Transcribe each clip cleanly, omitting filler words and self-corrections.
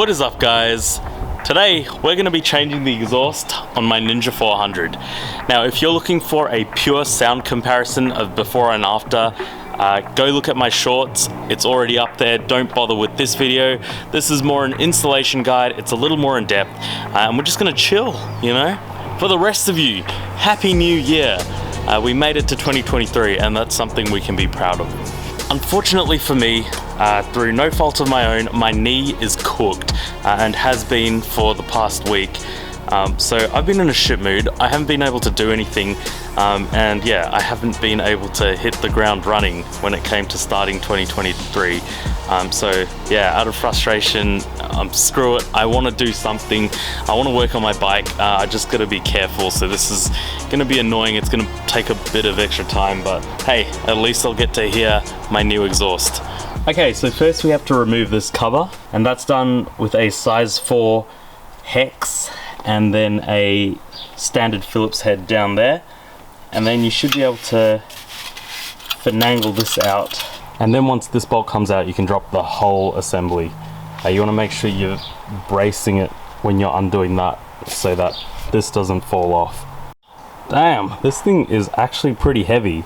What is up, guys? Today we're going to be changing the exhaust on my Ninja 400. Now if you're looking for a pure sound comparison of before and after, go look at my shorts. It's already up there. Don't bother with this video. This is more an installation guide. It's a little more in depth, and we're just going to chill, you know. For the rest of you, Happy New Year. We made it to 2023 and that's something we can be proud of. Unfortunately for me, through no fault of my own, my knee is cooked and has been for the past week. So I've been in a shit mood. I haven't been able to do anything, and yeah, I haven't been able to hit the ground running when it came to starting 2023. So yeah, out of frustration, screw it. I want to do something. I want to work on my bike. I just got to be careful. So this is going to be annoying. It's going to take a bit of extra time, but hey, at least I'll get to hear my new exhaust. Okay, so first we have to remove this cover, and that's done with a size 4 hex and then a standard Phillips head down there. And then you should be able to finagle this out. And then once this bolt comes out, you can drop the whole assembly. You want to make sure you're bracing it when you're undoing that so that this doesn't fall off. Damn, this thing is actually pretty heavy.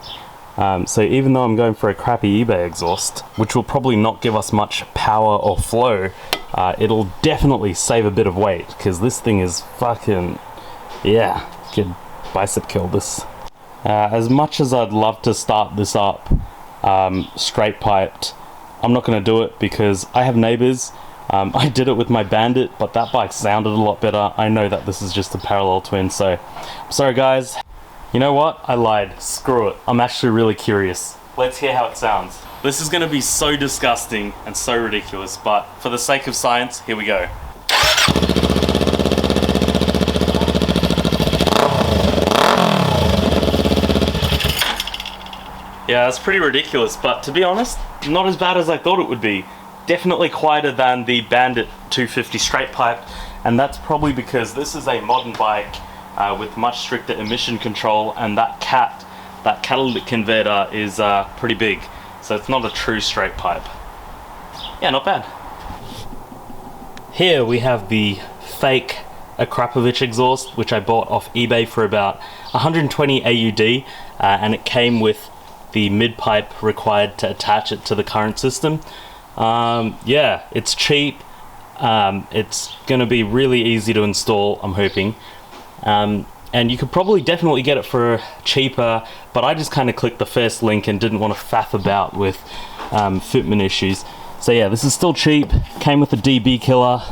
So even though I'm going for a crappy eBay exhaust, which will probably not give us much power or flow, it'll definitely save a bit of weight, because this thing is fucking, yeah, could bicep kill this. As much as I'd love to start this up straight piped, I'm not going to do it because I have neighbors. I did it with my Bandit, but that bike sounded a lot better. I know that this is just a parallel twin, so I'm sorry guys. You know what? I lied. Screw it. I'm actually really curious. Let's hear how it sounds. This is going to be so disgusting and so ridiculous, but for the sake of science, here we go. Yeah, that's pretty ridiculous, but to be honest, not as bad as I thought it would be. Definitely quieter than the Bandit 250 straight pipe, and that's probably because this is a modern bike with much stricter emission control, and that catalytic converter is pretty big, so it's not a true straight pipe. Yeah, not bad. Here we have the fake Akrapovic exhaust, which I bought off eBay for about 120 AUD, and it came with the mid pipe required to attach it to the current system. Yeah, it's cheap. It's gonna be really easy to install, I'm hoping. And you could probably definitely get it for cheaper, but I just kind of clicked the first link and didn't want to faff about with fitment issues. So yeah, this is still cheap, came with a DB killer,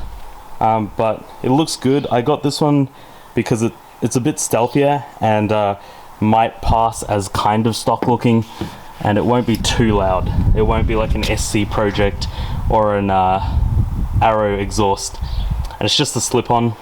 but it looks good. I got this one because it's a bit stealthier and might pass as kind of stock looking, and it won't be too loud. It won't be like an SC Project or an Arrow exhaust, and it's just a slip-on.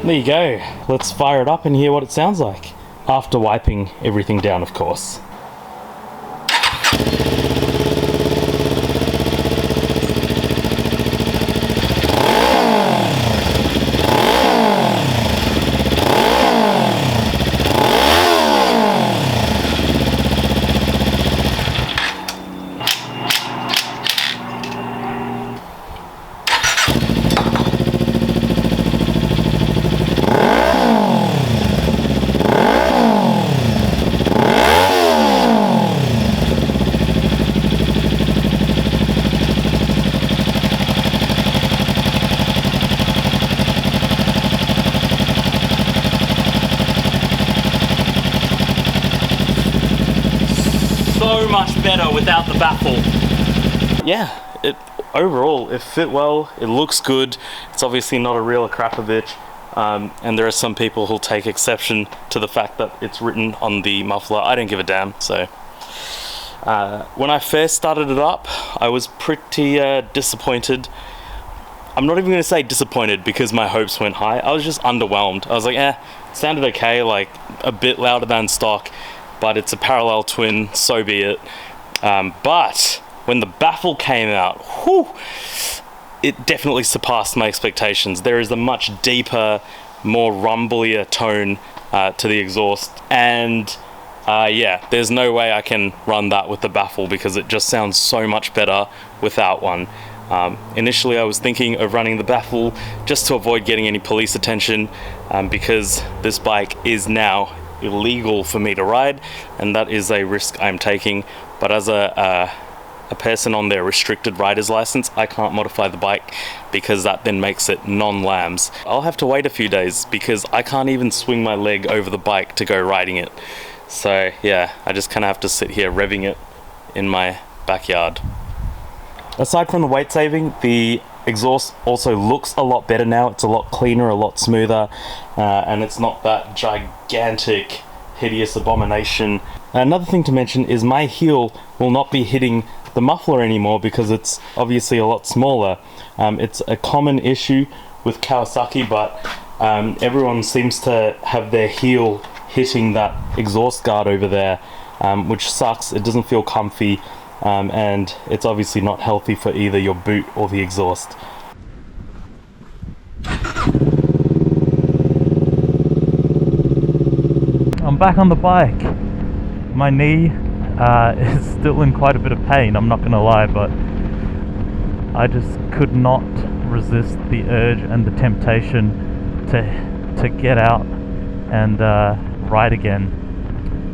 There you go. Let's fire it up and hear what it sounds like. After wiping everything down, of course. So much better without the baffle. Yeah, overall it fit well, it looks good. It's obviously not a real Akrapovic, and there are some people who'll take exception to the fact that it's written on the muffler. I don't give a damn, so When I first started it up, I was pretty disappointed. I'm not even going to say disappointed because my hopes went high. I was just underwhelmed. I was like, sounded okay, like a bit louder than stock, but it's a parallel twin, so be it. But when the baffle came out, it definitely surpassed my expectations. There is a much deeper, more rumblier tone to the exhaust, and there's no way I can run that with the baffle because it just sounds so much better without one. Initially I was thinking of running the baffle just to avoid getting any police attention, because this bike is now illegal for me to ride, and that is a risk I'm taking. But as a person on their restricted rider's license, I can't modify the bike because that then makes it non-lambs. I'll have to wait a few days because I can't even swing my leg over the bike to go riding it. So yeah, I just kind of have to sit here revving it in my backyard. Aside from the weight saving, the exhaust also looks a lot better now. It's a lot cleaner, a lot smoother, and it's not that gigantic, hideous abomination. Another thing to mention is my heel will not be hitting the muffler anymore because it's obviously a lot smaller. It's a common issue with Kawasaki, but everyone seems to have their heel hitting that exhaust guard over there, which sucks. It doesn't feel comfy. And it's obviously not healthy for either your boot or the exhaust. I'm back on the bike. My knee is still in quite a bit of pain, I'm not gonna lie, but I just could not resist the urge and the temptation to get out and ride again.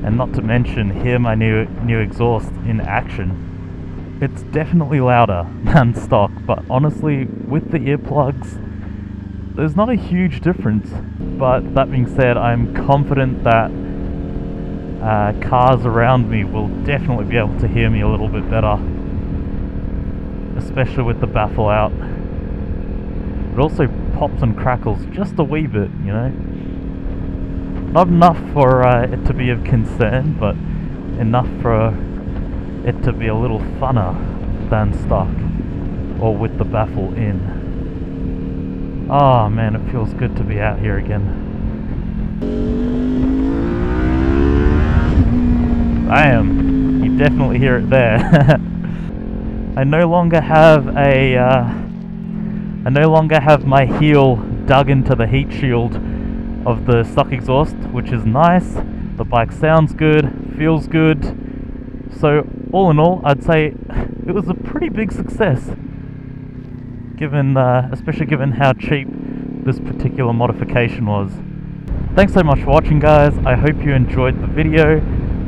And not to mention hear my new exhaust in action. It's definitely louder than stock, but honestly with the earplugs there's not a huge difference. But that being said, I'm confident that cars around me will definitely be able to hear me a little bit better, especially with the baffle out. It also pops and crackles just a wee bit, you know. Not enough for it to be of concern, but enough for it to be a little funner than stock, or with the baffle in. Oh man, it feels good to be out here again. Bam! You definitely hear it there. I no longer have my heel dug into the heat shield of the stock exhaust, which is nice. The bike sounds good, feels good. So all in all, I'd say it was a pretty big success, given especially given how cheap this particular modification was. Thanks so much for watching, guys. I hope you enjoyed the video.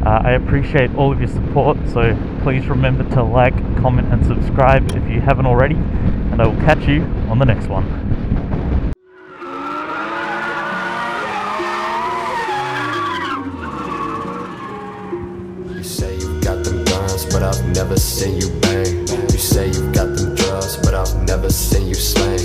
I appreciate all of your support, so please remember to like, comment and subscribe if you haven't already, and I will catch you on the next one. But I've never seen you bang. You say you've got them drugs, but I've never seen you slang.